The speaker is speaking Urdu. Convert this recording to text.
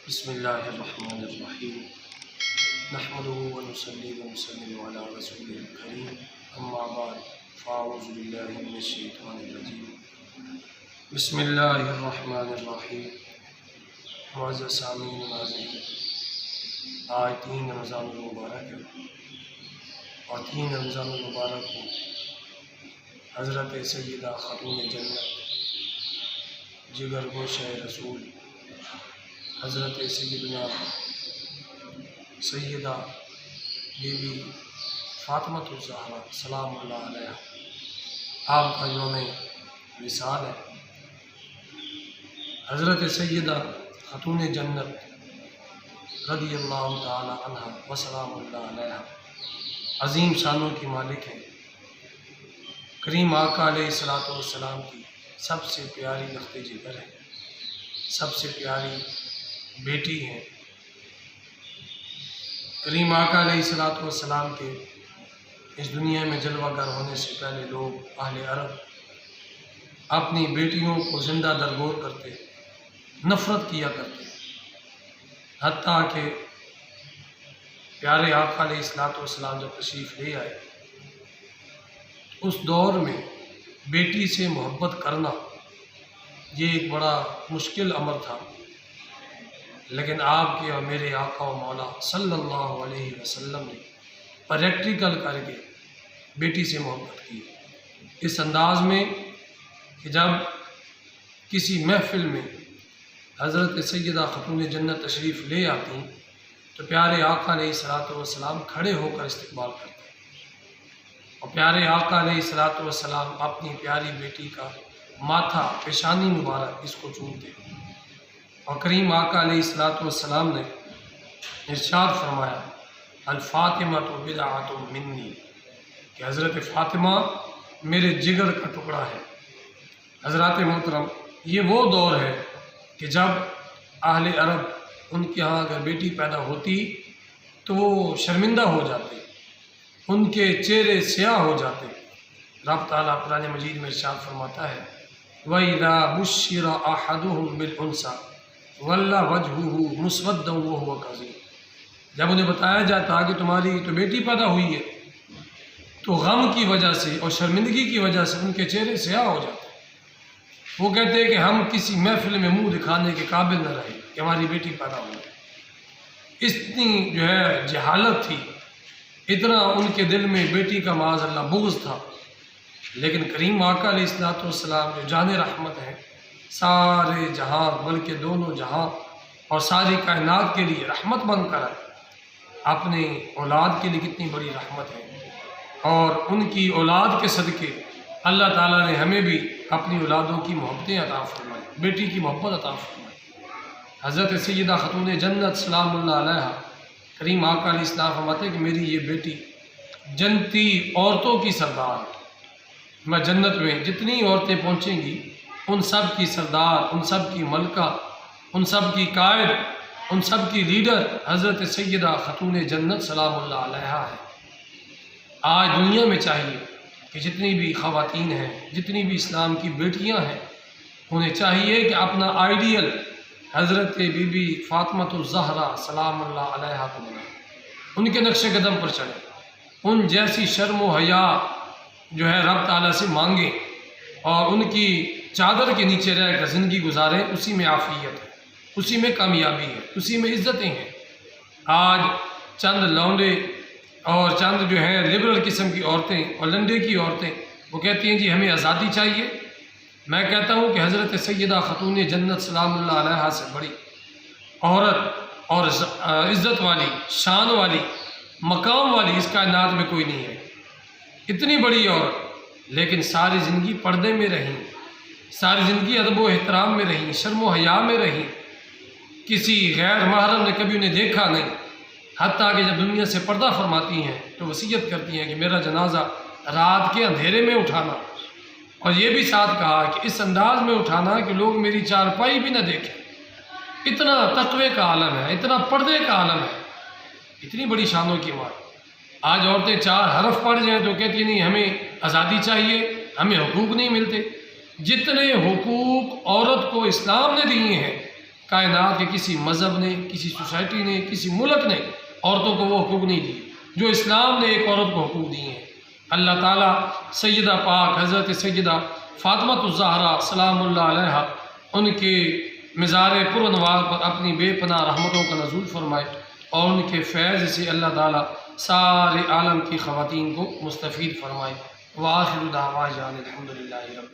بسم اللہ الرحمن الرحیم نحمده ونصلی ونسلم علی رسول الکریم اما بعد فاعوذ باللہ من الشیطان الرجیم بسم اللہ الرحمن الرحیم معزز سامعین و ناظرین، آج 3 رمضان المبارک ہے اور 3 رمضان المبارک کو حضرت سیدہ خاتون جنت جگر گوشہ رسول حضرت سیدنا سیدہ بی بی فاطمۃ الزہرا سلام اللہ علیہ آپ کا یوم وصال ہے۔ حضرت سیدہ خاتون جنت رضی اللہ تعالی عنہ و سلام اللہ علیہ عظیم شانوں کی مالک ہیں، کریم آقا علیہ الصلوۃ والسلام کی سب سے پیاری لخت جگر ہے، سب سے پیاری بیٹی ہیں۔ کریم آقا علیہ الصلوۃ والسلام کے اس دنیا میں جلوہ گر ہونے سے پہلے لوگ اہل عرب اپنی بیٹیوں کو زندہ درگور کرتے، نفرت کیا کرتے، حتیٰ کہ پیارے آقا علیہ الصلوۃ والسلام جب تشریف لے آئے، اس دور میں بیٹی سے محبت کرنا یہ ایک بڑا مشکل امر تھا، لیکن آپ کے اور میرے آقا و مولا صلی اللہ علیہ وسلم نے پریکٹیکل کر کے بیٹی سے محبت کی، اس انداز میں کہ جب کسی محفل میں حضرت سیدہ خاتون جنت تشریف لے آتی تو پیارے آقا علیہ الصلوۃ والسلام کھڑے ہو کر استقبال کرتے، اور پیارے آقا علیہ الصلوۃ والسلام اپنی پیاری بیٹی کا ماتھا، پیشانی مبارک اس کو چومتے، اور کریم آقا علیہ الصلوۃ والسلام نے ارشاد فرمایا الفاطمہ بضعۃ منی، کہ حضرت فاطمہ میرے جگر کا ٹکڑا ہے۔ حضرات محترم، یہ وہ دور ہے کہ جب اہل عرب ان کے ہاں اگر بیٹی پیدا ہوتی تو وہ شرمندہ ہو جاتے، ان کے چہرے سیاہ ہو جاتے۔ رب تعالیٰ قرآن مجید میں ارشاد فرماتا ہے وَإِذَا بُشِّرَ أَحَدُهُم بِالْأُنثىٰ وَلَّ وَجْهُهُ مُسْوَدًّا وَهُوَ كَظِيمٌ، جب انہیں بتایا جاتا کہ تمہاری تو بیٹی پیدا ہوئی ہے تو غم کی وجہ سے اور شرمندگی کی وجہ سے ان کے چہرے سیاہ ہو جاتے، وہ کہتے ہیں کہ ہم کسی محفل میں منہ دکھانے کے قابل نہ رہے کہ ہماری بیٹی پیدا ہوئی۔ اتنی جو ہے جہالت تھی، اتنا ان کے دل میں بیٹی کا معاذ اللہ بغض تھا، لیکن کریم آقا علیہ الصلوۃ والسلام جو جان رحمت ہیں، سارے جہاں بلکہ دونوں جہاں اور ساری کائنات کے لیے رحمت بن کر آئے، اپنے اولاد کے لیے کتنی بڑی رحمت ہے، اور ان کی اولاد کے صدقے اللہ تعالیٰ نے ہمیں بھی اپنی اولادوں کی محبتیں عطا فرمائی، بیٹی کی محبت عطا فرمائی۔ حضرت سیدہ خاتون جنت سلام اللہ علیہ کریم آقا علیہ السلام فرماتے ہیں کہ میری یہ بیٹی جنتی عورتوں کی سردار ہے، میں جنت میں جتنی عورتیں پہنچیں گی ان سب کی سردار، ان سب کی ملکہ، ان سب کی قائد، ان سب کی لیڈر حضرت سیدہ خاتون جنت سلام اللہ علیہ ہے۔ آج دنیا میں چاہیے کہ جتنی بھی خواتین ہیں، جتنی بھی اسلام کی بیٹیاں ہیں، انہیں چاہیے کہ اپنا آئیڈیل حضرت بی بی فاطمۃ الزہرا سلام اللہ علیہ کو بنائیں، ان کے نقش قدم پر چلیں، ان جیسی شرم و حیا جو ہے رب تعالیٰ سے مانگیں، اور ان کی چادر کے نیچے رہ کر زندگی گزاریں، اسی میں عافیت ہے، اسی میں کامیابی ہے، اسی میں عزتیں ہیں۔ آج چند لونڈے اور چند جو ہیں لبرل قسم کی عورتیں اور لنڈے کی عورتیں وہ کہتی ہیں جی ہمیں آزادی چاہیے۔ میں کہتا ہوں کہ حضرت سیدہ خاتون جنت سلام اللہ علیہ سے بڑی عورت اور عزت والی، شان والی، مقام والی اس کائنات میں کوئی نہیں ہے۔ اتنی بڑی عورت، لیکن ساری زندگی پردے میں رہیں، ساری زندگی ادب و احترام میں رہیں، شرم و حیا میں رہیں، کسی غیر محرم نے کبھی انہیں دیکھا نہیں، حتیٰ کہ جب دنیا سے پردہ فرماتی ہیں تو وصیت کرتی ہیں کہ میرا جنازہ رات کے اندھیرے میں اٹھانا، اور یہ بھی ساتھ کہا کہ اس انداز میں اٹھانا کہ لوگ میری چارپائی بھی نہ دیکھیں۔ اتنا تقوی کا عالم ہے، اتنا پردے کا عالم ہے، اتنی بڑی شانوں کی ماں۔ آج عورتیں 4 حرف پڑھ جائیں تو کہتی نہیں ہمیں آزادی چاہیے، ہمیں حقوق نہیں ملتے۔ جتنے حقوق عورت کو اسلام نے دیے ہیں، کائنات کے کسی مذہب نے، کسی سوسائٹی نے، کسی ملک نے عورتوں کو وہ حقوق نہیں دیے جو اسلام نے ایک عورت کو حقوق دیے ہیں۔ اللہ تعالیٰ سیدہ پاک حضرت سیدہ فاطمہ الزہرا سلام اللہ علیہا ان کے مزار پرانوار پر اپنی بے پناہ رحمتوں کا نزول فرمائے، اور ان کے فیض سے اللہ تعالیٰ سارے عالم کی خواتین کو مستفید فرمائے۔ وآخر دعوانا الحمدللہ رب